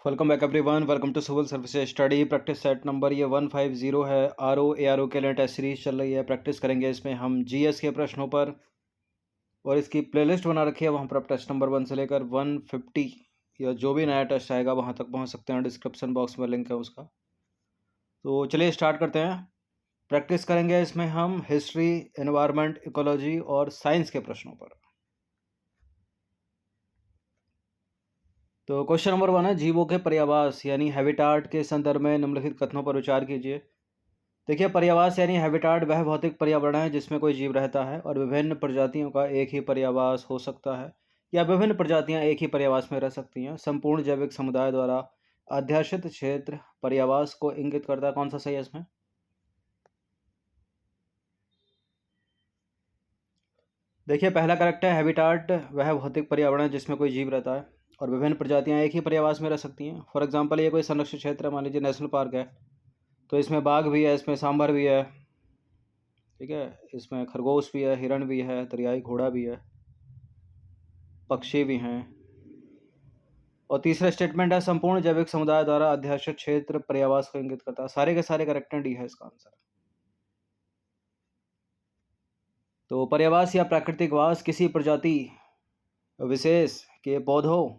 Welcome back everyone. Welcome to civil services study practice set number ये 150 है। R O के लिए test series चल रही है। प्रैक्टिस करेंगे इसमें हम जीएस के प्रश्नों पर और इसकी प्लेलिस्ट बना रखी है वहाँ पर आप टेस्ट नंबर 1 से लेकर 150 या जो भी नया टेस्ट आएगा वहाँ तक पहुँच सकते हैं। डिस्क्रिप्शन बॉक्स में लिंक है उसका। तो चलिए स्टार्ट करते हैं। प्रैक्टिस करेंगे इसमें हम हिस्ट्री, एनवायरनमेंट, इकोलॉजी और साइंस के प्रश्नों पर। तो क्वेश्चन नंबर 1 है, जीवों के पर्यावास यानी हैबिटाट के संदर्भ में निम्नलिखित कथनों पर विचार कीजिए। देखिए, पर्यावास यानी हैबिटाट वह भौतिक पर्यावरण है जिसमें कोई जीव रहता है और विभिन्न प्रजातियों का एक ही पर्यावास हो सकता है या विभिन्न प्रजातियां एक ही पर्यावास में रह सकती हैं। संपूर्ण जैविक समुदाय द्वारा अध्याशित क्षेत्र पर्यावास को इंगित करता है। कौन सा सही है इसमें? देखिए, पहला करेक्ट है। हैबिटाट वह भौतिक पर्यावरण है जिसमें कोई जीव रहता है और विभिन्न प्रजातियां एक ही पर्यावास में रह सकती हैं। फॉर एग्जाम्पल, ये कोई संरक्षित क्षेत्र है, मान लीजिए नेशनल पार्क है, तो इसमें बाघ भी है, इसमें सांभर भी है, ठीक है, इसमें खरगोश भी है, हिरण भी है, दरियाई घोड़ा भी है, पक्षी भी हैं। और तीसरा स्टेटमेंट है, संपूर्ण जैविक समुदाय द्वारा अध्याशित क्षेत्र पर्यावास को इंगित करता है। सारे के सारे करेक्ट हैं, डी है इसका आंसर। तो पर्यावास या प्राकृतिक वास किसी प्रजाति विशेष के पौधों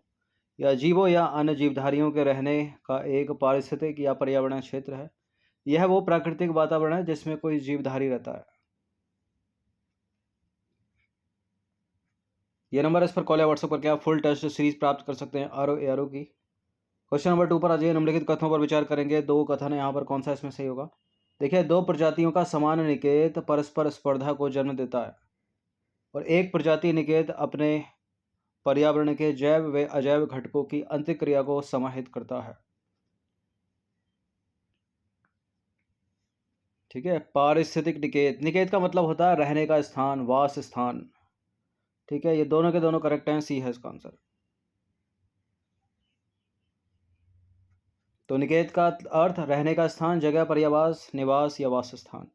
या जीवों या अन्य जीवधारियों के रहने का एक पारिस्थितिक या पर्यावरण क्षेत्र है। यह वो प्राकृतिक वातावरण है जिसमें कोई जीवधारी रहता है। ये नंबर इस पर कॉल या व्हाट्सएप करके आप फुल टेस्ट सीरीज प्राप्त कर सकते हैं आर ओ की। क्वेश्चन नंबर 2 पर आ जाइए। निम्नलिखित कथनों पर विचार करेंगे। दो कथन है यहाँ पर, कौन सा इसमें सही होगा? देखिए, दो प्रजातियों का समान निकेत परस्पर स्पर्धा को जन्म देता है और एक प्रजाति निकेत अपने पर्यावरण के जैव व अजैव घटकों की अंतःक्रिया को समाहित करता है। ठीक है, पारिस्थितिक निकेत, निकेत का मतलब होता है रहने का स्थान, वास स्थान। ठीक है, ये दोनों के दोनों करेक्ट हैं, सी है इसका आंसर। तो निकेत का अर्थ रहने का स्थान, जगह, पर्यावास, निवास या वास स्थान।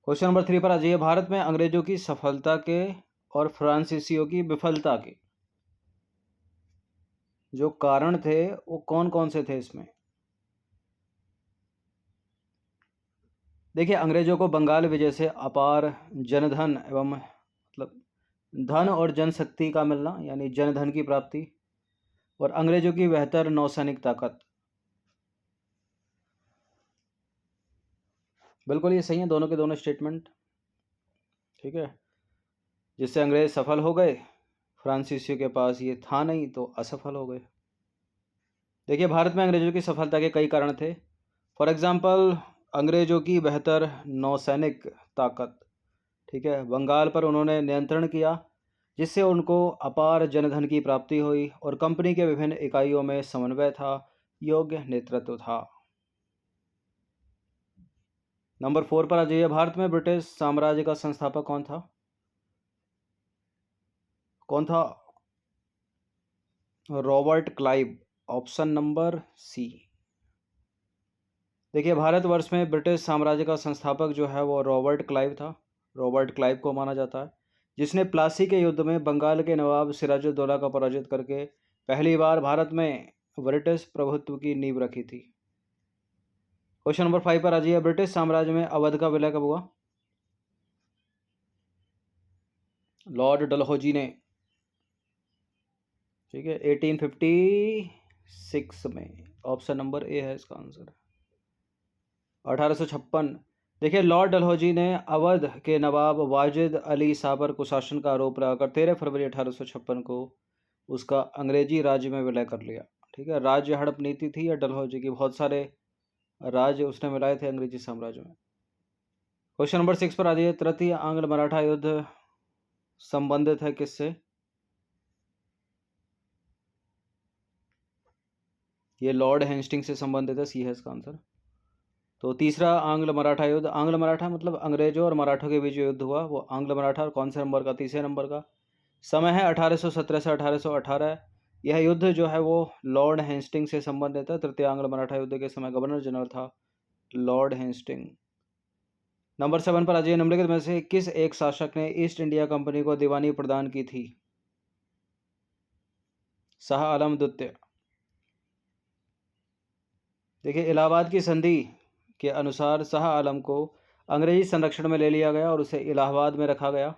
क्वेश्चन नंबर 3 पर आ जाइए। भारत में अंग्रेजों की सफलता के और फ्रांसीसियों की विफलता के जो कारण थे वो कौन कौन से थे इसमें? देखिए, अंग्रेजों को बंगाल विजय से अपार जनधन एवं मतलब धन और जनशक्ति का मिलना यानी जनधन की प्राप्ति और अंग्रेजों की बेहतर नौसैनिक ताकत। बिल्कुल ये सही है, दोनों के दोनों स्टेटमेंट। ठीक है, जिससे अंग्रेज सफल हो गए, फ्रांसीसियों के पास ये था नहीं तो असफल हो गए। देखिए, भारत में अंग्रेजों की सफलता के कई कारण थे। फॉर एग्जाम्पल, अंग्रेजों की बेहतर नौसैनिक ताकत। ठीक है, बंगाल पर उन्होंने नियंत्रण किया जिससे उनको अपार जनधन की प्राप्ति हुई और कंपनी के विभिन्न इकाइयों में समन्वय था, योग्य नेतृत्व था। नंबर 4 पर आ जाइए। भारत में ब्रिटिश साम्राज्य का संस्थापक कौन था? कौन था? Robert Clive, option number C. देखिए, भारतवर्ष में ब्रिटिश साम्राज्य का संस्थापक जो है वो रॉबर्ट क्लाइव था। रॉबर्ट क्लाइव को माना जाता है जिसने प्लासी के युद्ध में बंगाल के नवाब सिराजुद्दौला का पराजित करके पहली बार भारत में ब्रिटिश प्रभुत्व की नींव रखी थी। क्वेश्चन नंबर 5 पर आ जाइए। ब्रिटिश साम्राज्य में अवध का विलय कब हुआ? लॉर्ड डलहौजी ने, ठीक है, 1856 में। ऑप्शन नंबर ए है इसका आंसर। 1856। देखिए, लॉर्ड डलहौजी ने अवध के नवाब वाजिद अली साबर को शासन का आरोप लगाकर 13 फरवरी 1856 को उसका अंग्रेजी राज्य में विलय कर लिया। ठीक है, राज्य हड़प नीति थी या डलहौजी की, बहुत सारे राज्य उसने मिलाए थे अंग्रेजी साम्राज्य में। क्वेश्चन नंबर 6 पर आ जाइए। तृतीय आंग्ल मराठा युद्ध संबंधित है किससे? ये लॉर्ड हेस्टिंग से संबंधित है, सी है इसका आंसर। तो तीसरा आंग्ल मराठा युद्ध, आंग्ल मराठा मतलब अंग्रेजों और मराठों के बीच युद्ध हुआ, वो आंग्ल मराठा। और कौन से नंबर का? तीसरे नंबर का। समय है 1817 से 1818। यह युद्ध जो है वो लॉर्ड हेस्टिंग से संबंधित है। तृतीय आंग्ल मराठा युद्ध के समय गवर्नर जनरल था लॉर्ड हेस्टिंग। नंबर 7 पर आ जाइए। निम्नलिखित में से किस एक शासक ने ईस्ट इंडिया कंपनी को दीवानी प्रदान की थी? शाह आलम द्वितीय। देखिए, इलाहाबाद की संधि के अनुसार शाह आलम को अंग्रेजी संरक्षण में ले लिया गया और उसे इलाहाबाद में रखा गया।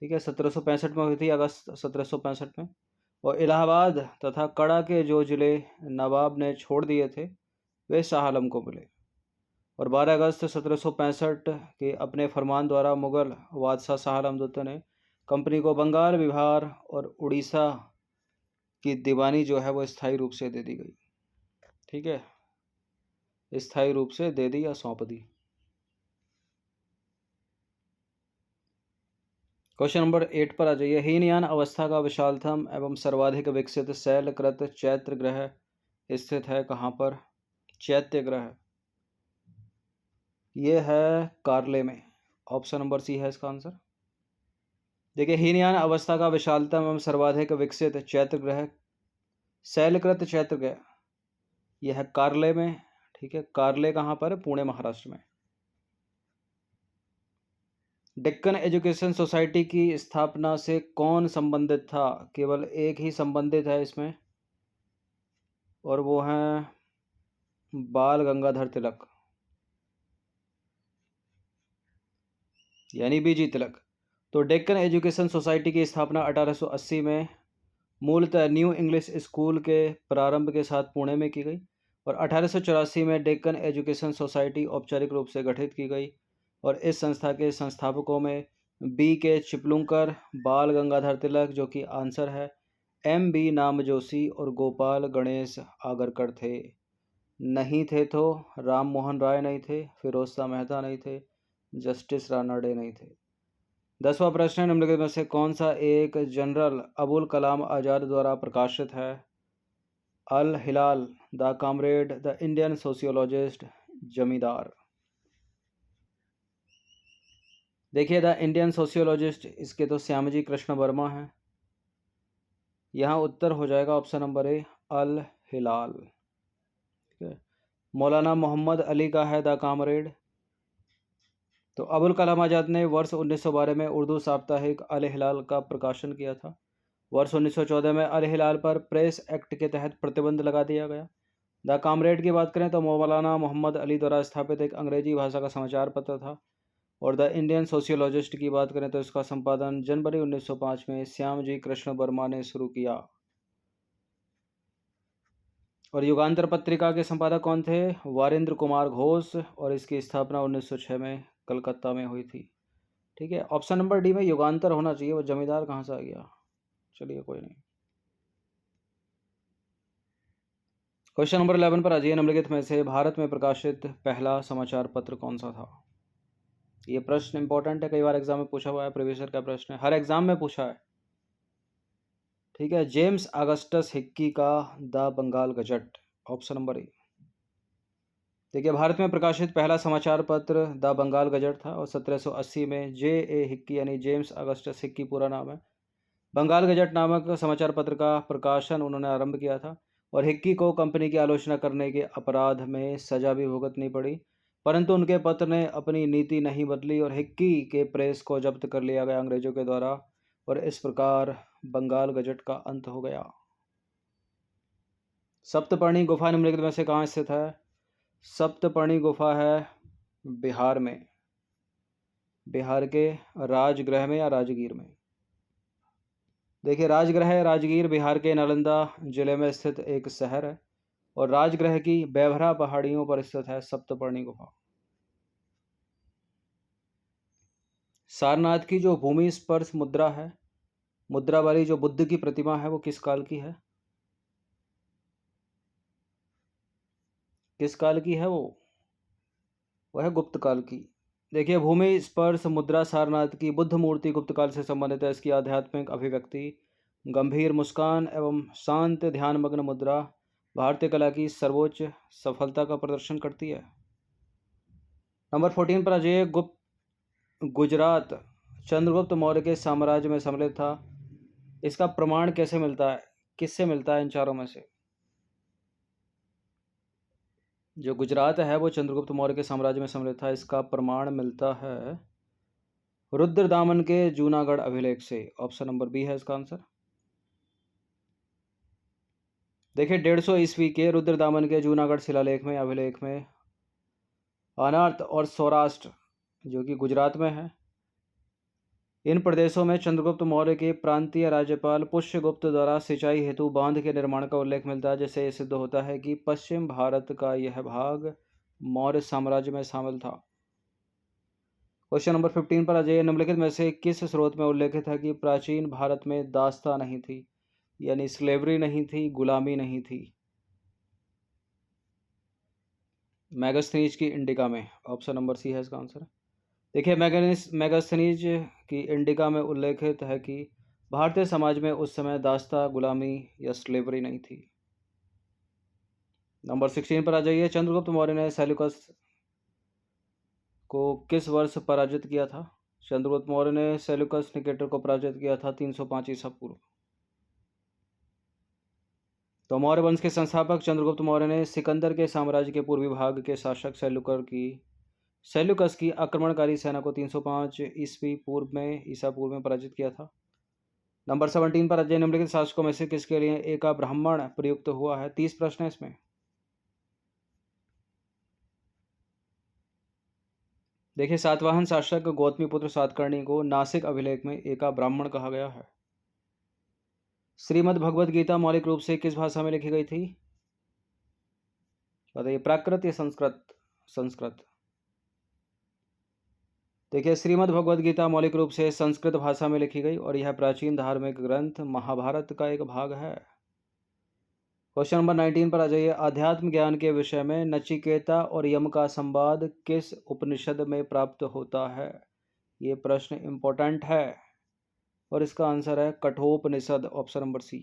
ठीक है, 1765 में हुई थी, अगस्त 1765 में। और इलाहाबाद तथा कड़ा के जो जिले नवाब ने छोड़ दिए थे वे शाह आलम को मिले। और 12 अगस्त 1765 के अपने फरमान द्वारा मुगल बादशाह शाह आलम द्वितीय ने कंपनी को बंगाल, बिहार और उड़ीसा की दीवानी जो है वो स्थायी रूप से दे दी गई। ठीक है, स्थायी रूप से दे दी या सौंप दी। क्वेश्चन नंबर 8 पर आ जाइए। हीनयान अवस्था का विशालतम एवं सर्वाधिक विकसित शैलकृत चैत्य ग्रह स्थित है कहाँ पर? चैत्य ग्रह ये है कार्ले में। ऑप्शन नंबर सी है इसका आंसर। देखिए, हीनयान अवस्था का विशालतम एवं सर्वाधिक विकसित चैत्य ग्रह, शैलकृत चैत्य ग्रह, यह है कार्ले में। ठीक है, कार्ले कहाँ पर है? पुणे, महाराष्ट्र में। डेक्कन एजुकेशन सोसाइटी की स्थापना से कौन संबंधित था? केवल एक ही संबंधित है इसमें, और वो हैं बाल गंगाधर तिलक, यानी बीजी तिलक। तो डेक्कन एजुकेशन सोसाइटी की स्थापना 1880 में मूलतः न्यू इंग्लिश स्कूल के प्रारंभ के साथ पुणे में की गई, और 1884 में डेक्कन एजुकेशन सोसाइटी औपचारिक रूप से गठित की गई। और इस संस्था के संस्थापकों में बी के चिपलुंकर, बाल गंगाधर तिलक जो कि आंसर है, एम बी नामजोशी और गोपाल गणेश आगरकर थे। नहीं थे तो राम मोहन राय नहीं थे, फिरोज शाह मेहता नहीं थे, जस्टिस रानाडे नहीं थे। 10वां प्रश्न, निम्नलिखित में से कौन सा एक जनरल अबुल कलाम आज़ाद द्वारा प्रकाशित है? Al Hilal, the comrade, the Indian sociologist, Zamindar. देखिए, द इंडियन सोशियोलॉजिस्ट इसके तो श्यामजी कृष्ण वर्मा हैं। यहाँ उत्तर हो जाएगा ऑप्शन नंबर ए, अल हिलाल। ठीक है, मौलाना मोहम्मद अली का है द कॉमरेड। तो अबुल कलाम आज़ाद ने वर्ष 1912 में उर्दू साप्ताहिक अल हिलाल का प्रकाशन किया था। वर्ष 1914 में अल हिलाल पर प्रेस एक्ट के तहत प्रतिबंध लगा दिया गया। द कॉमरेड की बात करें तो मौलाना मोहम्मद अली द्वारा स्थापित एक अंग्रेजी भाषा का समाचार पत्र था। और द इंडियन सोशियोलॉजिस्ट की बात करें तो इसका संपादन जनवरी 1905 में श्यामजी कृष्ण वर्मा ने शुरू किया। और युगांतर पत्रिका के संपादक कौन थे? वारिंद्र कुमार घोष, और इसकी स्थापना 1906 में कलकत्ता में हुई थी। ठीक है, ऑप्शन नंबर डी में युगांतर होना चाहिए, वो जमींदार कहाँ से आ गया? चलिए कोई नहीं। क्वेश्चन नंबर 11 पर आ जाइए। निम्नलिखित में से भारत में प्रकाशित पहला समाचार पत्र कौन सा था? ये प्रश्न इंपॉर्टेंट है, कई बार एग्जाम में पूछा हुआ है, प्रीवियस ईयर का प्रश्न है, हर एग्जाम में पूछा है। ठीक है, जेम्स अगस्टस हिक्की का the Bengal gazette, option number A. देखिए, भारत में प्रकाशित पहला समाचार पत्र द बंगाल गजट था, और 1780 में जे ए हिक्की यानी जेम्स अगस्टस हिक्की पूरा नाम है, बंगाल गजट नामक समाचार पत्र का प्रकाशन उन्होंने आरंभ किया था। और हिक्की को कंपनी की आलोचना करने के अपराध में सजा भी भुगतनी पड़ी, परंतु उनके पत्र ने अपनी नीति नहीं बदली और हिक्की के प्रेस को जब्त कर लिया गया अंग्रेजों के द्वारा, और इस प्रकार बंगाल गजट का अंत हो गया। सप्तपर्णी गुफा निम्नलिखित में से कहाँ स्थित है? सप्तपर्णी गुफा है बिहार में, बिहार के राजगृह में या राजगीर में। देखिए, राजगृह राजगीर बिहार के नालंदा जिले में स्थित एक शहर है, और राजगृह की बेभरा पहाड़ियों पर स्थित है सप्तपर्णी गुफा। सारनाथ की जो भूमि स्पर्श मुद्रा है, मुद्रा वाली जो बुद्ध की प्रतिमा है, वो किस काल की है? किस काल की है वो? वह है गुप्त काल की। देखिए, भूमि स्पर्श मुद्रा सारनाथ की बुद्ध मूर्ति गुप्त काल से संबंधित है। इसकी आध्यात्मिक अभिव्यक्ति, गंभीर मुस्कान एवं शांत ध्यानमग्न मुद्रा भारतीय कला की सर्वोच्च सफलता का प्रदर्शन करती है। नंबर 14 पर आ जाइए। गुजरात चंद्रगुप्त मौर्य के साम्राज्य में सम्मिलित था। इसका प्रमाण कैसे मिलता है? किससे मिलता है इन चारों में से? जो गुजरात है वो चंद्रगुप्त मौर्य के साम्राज्य में सम्मिलित था, इसका प्रमाण मिलता है रुद्रदामन के जूनागढ़ अभिलेख से। ऑप्शन नंबर बी है इसका आंसर। देखिए 150 ईस्वी के रुद्रदामन के जूनागढ़ शिलालेख में अभिलेख में अनर्थ और सौराष्ट्र जो कि गुजरात में है, इन प्रदेशों में चंद्रगुप्त मौर्य के प्रांतीय राज्यपाल पुष्यगुप्त द्वारा सिंचाई हेतु बांध के निर्माण का उल्लेख मिलता है, जिससे यह सिद्ध होता है कि पश्चिम भारत का यह भाग मौर्य साम्राज्य में शामिल था। क्वेश्चन नंबर 15 पर आ जाइए। निम्नलिखित में से किस स्रोत में उल्लेखित है कि प्राचीन भारत में दास्ता नहीं थी, यानी स्लेवरी नहीं थी, गुलामी नहीं थी? मैगस्थनीज की इंडिका में, ऑप्शन नंबर सी है इसका आंसर। देखिए मैगस्थनीज की इंडिका में उल्लेखित है कि भारतीय समाज में उस समय दास्ता, गुलामी या स्लेवरी नहीं थी। नंबर 16 पर आ जाइए। चंद्रगुप्त मौर्य ने सेल्यूकस को किस वर्ष पराजित किया था? चंद्रगुप्त मौर्य ने सेल्यूकस निकेटर को पराजित किया था 305 ईसा पूर्व। तो मौर्य वंश के संस्थापक चंद्रगुप्त मौर्य ने सिकंदर के साम्राज्य के पूर्वी भाग के शासक सेल्यूकस की आक्रमणकारी सेना को 305 ईसा पूर्व में पराजित किया था। नंबर 17 पर अजय निम्नलिखित शासकों में से किसके लिए एका ब्राह्मण प्रयुक्त हुआ है? 30 प्रश्न है इसमें। देखिए सातवाहन शासक गौतमीपुत्र सातकर्णी को नासिक अभिलेख में एका ब्राह्मण कहा गया है। श्रीमद् भगवद गीता मौलिक रूप से किस भाषा में लिखी गई थी? बताइए, प्राकृत या संस्कृत? संस्कृत। देखिए श्रीमद् भगवद गीता मौलिक रूप से संस्कृत भाषा में लिखी गई और यह प्राचीन धार्मिक ग्रंथ महाभारत का एक भाग है। क्वेश्चन नंबर 19 पर आ जाइए। आध्यात्म ज्ञान के विषय में नचिकेता और यम का संवाद किस उपनिषद में प्राप्त होता है? ये प्रश्न इंपॉर्टेंट है और इसका आंसर है कठोपनिषद, ऑप्शन नंबर सी।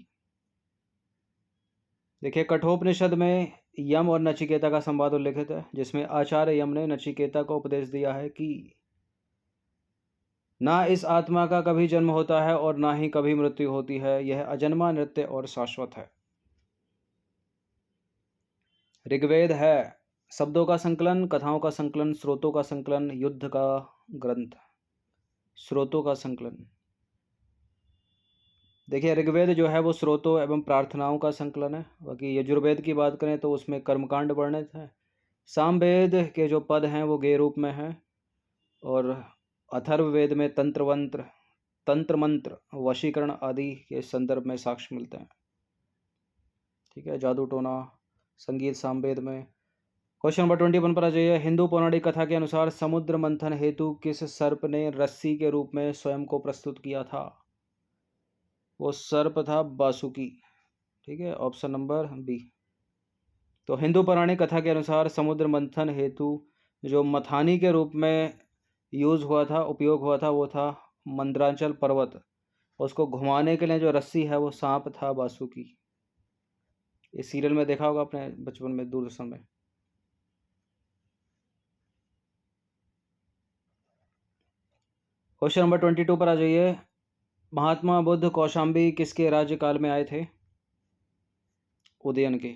देखिए कठोपनिषद में यम और नचिकेता का संवाद उल्लेखित है, जिसमें आचार्य यम ने नचिकेता को उपदेश दिया है कि ना इस आत्मा का कभी जन्म होता है और ना ही कभी मृत्यु होती है, यह अजन्मा, नित्य और शाश्वत है। ऋग्वेद है शब्दों का संकलन, कथाओं का संकलन, स्रोतों का संकलन, युद्ध का ग्रंथ। स्रोतों का संकलन। देखिए ऋग्वेद जो है वो स्रोतों एवं प्रार्थनाओं का संकलन है। बाकी यजुर्वेद की बात करें तो उसमें कर्मकांड वर्णित है। सामवेद के जो पद हैं वो गेय रूप में हैं और अथर्ववेद में तंत्र मंत्र, वशीकरण आदि के संदर्भ में साक्ष्य मिलते हैं। ठीक है, जादू टोना, संगीत सामवेद में। क्वेश्चन नंबर 21 पर आ जाइए। हिंदू पौराणिक कथा के अनुसार समुद्र मंथन हेतु किस सर्प ने रस्सी के रूप में स्वयं को प्रस्तुत किया था? वो सर्प था बासुकी। ठीक है, ऑप्शन नंबर बी। तो हिंदू पौराणिक कथा के अनुसार समुद्र मंथन हेतु जो मथानी के रूप में उपयोग हुआ था वो था मंदरांचल पर्वत। उसको घुमाने के लिए जो रस्सी है वो सांप था बासुकी। इस सीरियल में देखा होगा आपने बचपन में, दूरदर्शन में। क्वेश्चन नंबर 22 पर आ जाइए। महात्मा बुद्ध कौशाम्बी किसके राज्यकाल में आए थे? उदयन के।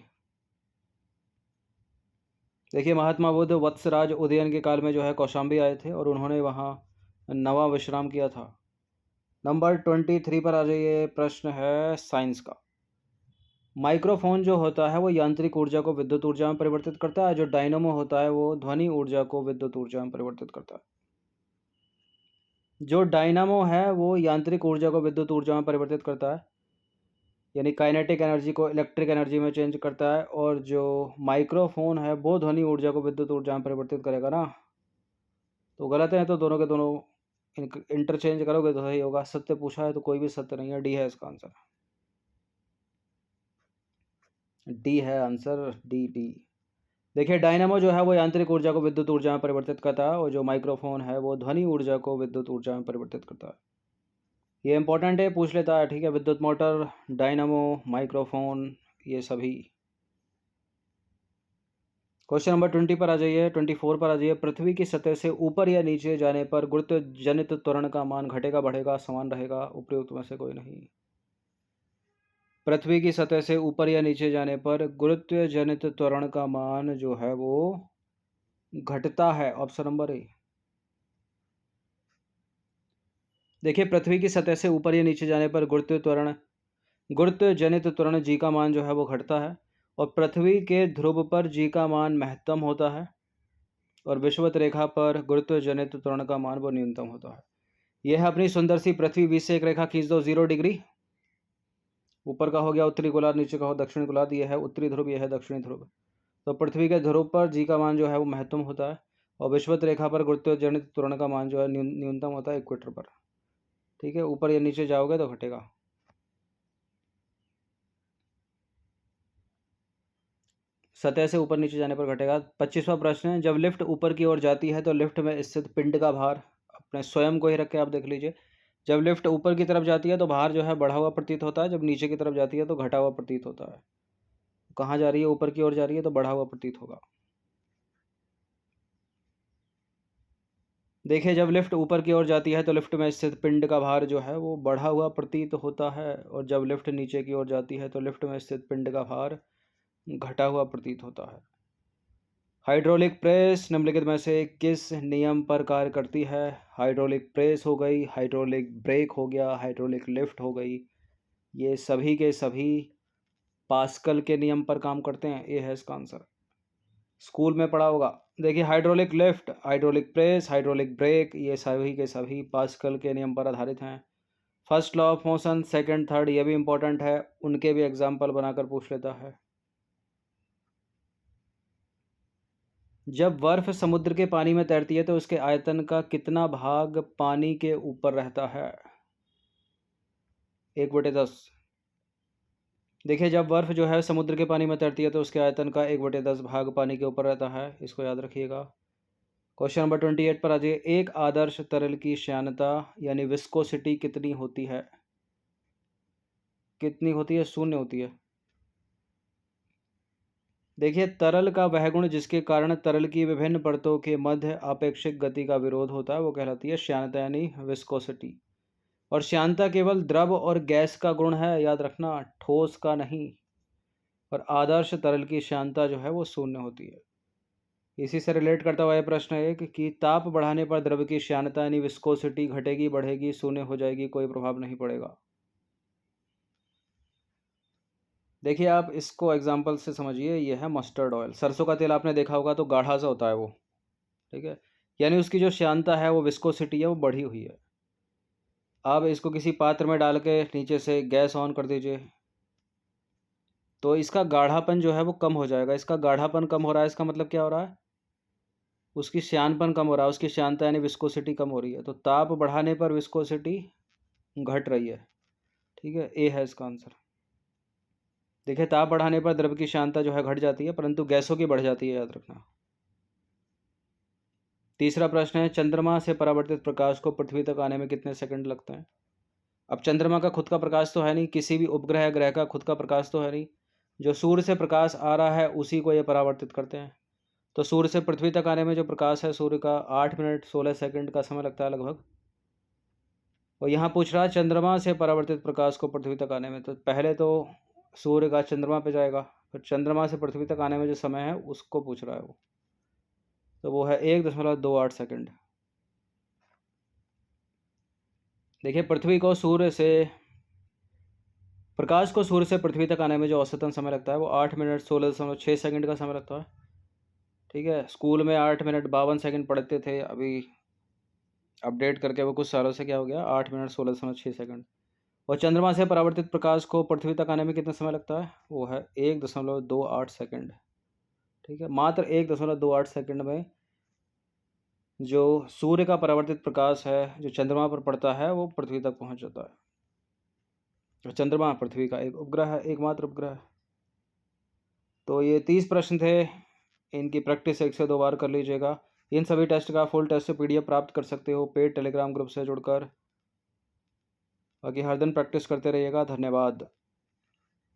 देखिए महात्मा बुद्ध वत्सराज उदयन के काल में जो है कौशाम्बी आए थे और उन्होंने वहाँ नवा विश्राम किया था। नंबर 23 पर आ जाइए। प्रश्न है साइंस का। माइक्रोफोन जो होता है वो यांत्रिक ऊर्जा को विद्युत ऊर्जा में परिवर्तित करता है। जो डायनामो होता है वो ध्वनि ऊर्जा को विद्युत ऊर्जा में परिवर्तित करता है। जो डायनामो है वो यांत्रिक ऊर्जा को विद्युत ऊर्जा में परिवर्तित करता है, यानी काइनेटिक एनर्जी को इलेक्ट्रिक एनर्जी में चेंज करता है। और जो माइक्रोफोन है वो ध्वनि ऊर्जा को विद्युत ऊर्जा में परिवर्तित करेगा ना। तो गलत है तो दोनों के दोनों इंटरचेंज करोगे तो सही होगा। सत्य पूछा है तो कोई भी सत्य नहीं है, डी है इसका आंसर। डी है आंसर, डी डी। देखिए डायनामो जो है वो यांत्रिक ऊर्जा को विद्युत ऊर्जा में परिवर्तित करता है और जो माइक्रोफोन है वो ध्वनि ऊर्जा को विद्युत ऊर्जा में परिवर्तित करता है। ये इंपॉर्टेंट है, पूछ लेता है। ठीक है, विद्युत मोटर, डायनामो, माइक्रोफोन, ये सभी। क्वेश्चन नंबर 20 पर आ जाइए। 24 पर आ जाइए। पृथ्वी की सतह से ऊपर या नीचे जाने पर गुरुत्व जनित त्वरण का मान घटेगा, बढ़ेगा, समान रहेगा? उपयुक्त में से कोई नहीं। पृथ्वी की सतह से ऊपर या नीचे जाने पर गुरुत्व जनित त्वरण का मान जो है वो घटता है, ऑप्शन नंबर ए। देखिए पृथ्वी की सतह से ऊपर या नीचे जाने पर गुरुत्व त्वरण गुरुत्व जनित त्वरण जी का मान जो है वो घटता है, और पृथ्वी के ध्रुव पर जी का मान महत्तम होता है, और विषुवत रेखा पर गुरुत्व जनित त्वरण का मान वो न्यूनतम होता है। यह है अपनी सुंदर सी पृथ्वी। 20 से एक रेखा खींच दो 0 डिग्री। ऊपर का हो गया उत्तरी गोलार्ध, नीचे का हो दक्षिणी गोलार्ध। यह है उत्तरी ध्रुव, यह है दक्षिणी ध्रुव। तो पृथ्वी के ध्रुव पर जी का मान जो है वो महत्तम होता है, और विषुवत रेखा पर गुरुत्व जनित त्वरण का मान जो है न्यूनतम होता है इक्वेटर पर। ठीक है, ऊपर या नीचे जाओगे तो घटेगा। सतह से ऊपर नीचे जाने पर घटेगा। 25वां प्रश्न है, जब लिफ्ट ऊपर की ओर जाती है तो लिफ्ट में स्थित पिंड का भार, अपने स्वयं को ही रख के आप देख लीजिए। जब लिफ्ट ऊपर की तरफ जाती है तो भार जो है बढ़ा हुआ प्रतीत होता है, जब नीचे की तरफ जाती है तो घटा हुआ प्रतीत होता है। कहाँ जा रही है? ऊपर की ओर जा रही है तो बढ़ा हुआ प्रतीत होगा। देखिए, जब लिफ्ट ऊपर की ओर जाती है तो लिफ्ट में स्थित पिंड का भार जो है वो बढ़ा हुआ प्रतीत होता है, और जब लिफ्ट नीचे की ओर जाती है तो लिफ्ट में स्थित पिंड का भार घटा हुआ प्रतीत होता है। हाइड्रोलिक प्रेस निम्नलिखित में से किस नियम पर कार्य करती है? हाइड्रोलिक प्रेस हो गई, हाइड्रोलिक ब्रेक हो गया, हाइड्रोलिक लिफ्ट हो गई। ये सभी के सभी पास्कल के नियम पर काम करते हैं। ये है इसका आंसर, स्कूल में पढ़ा होगा। देखिए, hydraulic lift, hydraulic press, hydraulic brake, ये सभी के सभी पास्कल के नियम पर आधारित हैं। First law of motion, second, third, ये भी इंपॉर्टेंट है, उनके भी एग्जाम्पल बनाकर पूछ लेता है। जब बर्फ समुद्र के पानी में तैरती है तो उसके आयतन का कितना भाग पानी के ऊपर रहता है? 1/10। देखिए, जब बर्फ जो है समुद्र के पानी में तैरती है तो उसके आयतन का 1/10 भाग पानी के ऊपर रहता है, इसको याद रखिएगा। क्वेश्चन नंबर 28 पर आ जाइए। एक आदर्श तरल की श्यानता यानी विस्कोसिटी कितनी होती है? कितनी होती है? 0 होती है। देखिए, तरल का वह गुण जिसके कारण तरल की विभिन्न परतों के मध्य आपेक्षिक गति का विरोध होता है वो कहलाती है श्यानता यानी विस्कोसिटी। और श्यानता केवल द्रव और गैस का गुण है, याद रखना, ठोस का नहीं। और आदर्श तरल की श्यानता जो है वो 0 होती है। इसी से रिलेट करता हुआ यह प्रश्न है कि ताप बढ़ाने पर द्रव की श्यानता यानी विस्कोसिटी घटेगी, बढ़ेगी, 0 हो जाएगी, कोई प्रभाव नहीं पड़ेगा। देखिए, आप इसको एग्जाम्पल से समझिए। यह है मस्टर्ड ऑयल। सरसों का तेल आपने देखा होगा तो गाढ़ा सा होता है वो, ठीक है, यानी उसकी जो श्यानता है वो विस्कोसिटी है वो बढ़ी हुई है। अब इसको किसी पात्र में डाल के नीचे से गैस ऑन कर दीजिए तो इसका गाढ़ापन जो है वो कम हो जाएगा। इसका गाढ़ापन कम हो रहा है, इसका मतलब क्या हो रहा है? उसकी श्यानपन कम हो रहा है, उसकी श्यानता यानी विस्कोसिटी कम हो रही है। तो ताप बढ़ाने पर विस्कोसिटी घट रही है। ठीक है, ए है इसका आंसर। देखिए, ताप बढ़ाने पर द्रव की श्यानता जो है घट जाती है, परंतु गैसों की बढ़ जाती है, याद रखना। तीसरा प्रश्न है, चंद्रमा से परावर्तित प्रकाश को पृथ्वी तक आने में कितने सेकंड लगते हैं? अब चंद्रमा का खुद का प्रकाश तो है नहीं, किसी भी उपग्रह ग्रह का खुद का प्रकाश तो है नहीं। जो सूर्य से प्रकाश आ रहा है उसी को ये परावर्तित करते हैं। तो सूर्य से पृथ्वी तक आने में जो प्रकाश है सूर्य का 8 मिनट 16 सेकंड का समय लगता है लगभग। और यहाँ पूछ रहा है चंद्रमा से परावर्तित प्रकाश को पृथ्वी तक आने में, तो पहले तो सूर्य का चंद्रमा पे जाएगा, फिर चंद्रमा से पृथ्वी तक आने में जो समय है उसको पूछ रहा है वो, तो वो है 1.28 सेकंड। देखिए, पृथ्वी को सूर्य से प्रकाश को सूर्य से पृथ्वी तक आने में जो औसतन समय लगता है वो 8 मिनट 16.6 सेकंड का समय लगता है। ठीक है, स्कूल में 8 मिनट 52 सेकंड पढ़ते थे, अभी अपडेट करके वो कुछ सालों से क्या हो गया 8 मिनट 16.6 सेकंड। और चंद्रमा से परावर्तित प्रकाश को पृथ्वी तक आने में कितना समय लगता है? वो है 1.28 सेकंड। ठीक है, मात्र 1.28 सेकंड में जो सूर्य का परावर्तित प्रकाश है जो चंद्रमा पर पड़ता है वो पृथ्वी तक पहुंच जाता है। और चंद्रमा पृथ्वी का एक उपग्रह है, एकमात्र उपग्रह है। तो ये 30 प्रश्न थे, इनकी प्रैक्टिस 1 से 2 बार कर लीजिएगा। इन सभी टेस्ट का फुल टेस्ट PDF प्राप्त कर सकते हो पेड टेलीग्राम ग्रुप से जुड़कर। बाकी हर दिन प्रैक्टिस करते रहिएगा। धन्यवाद।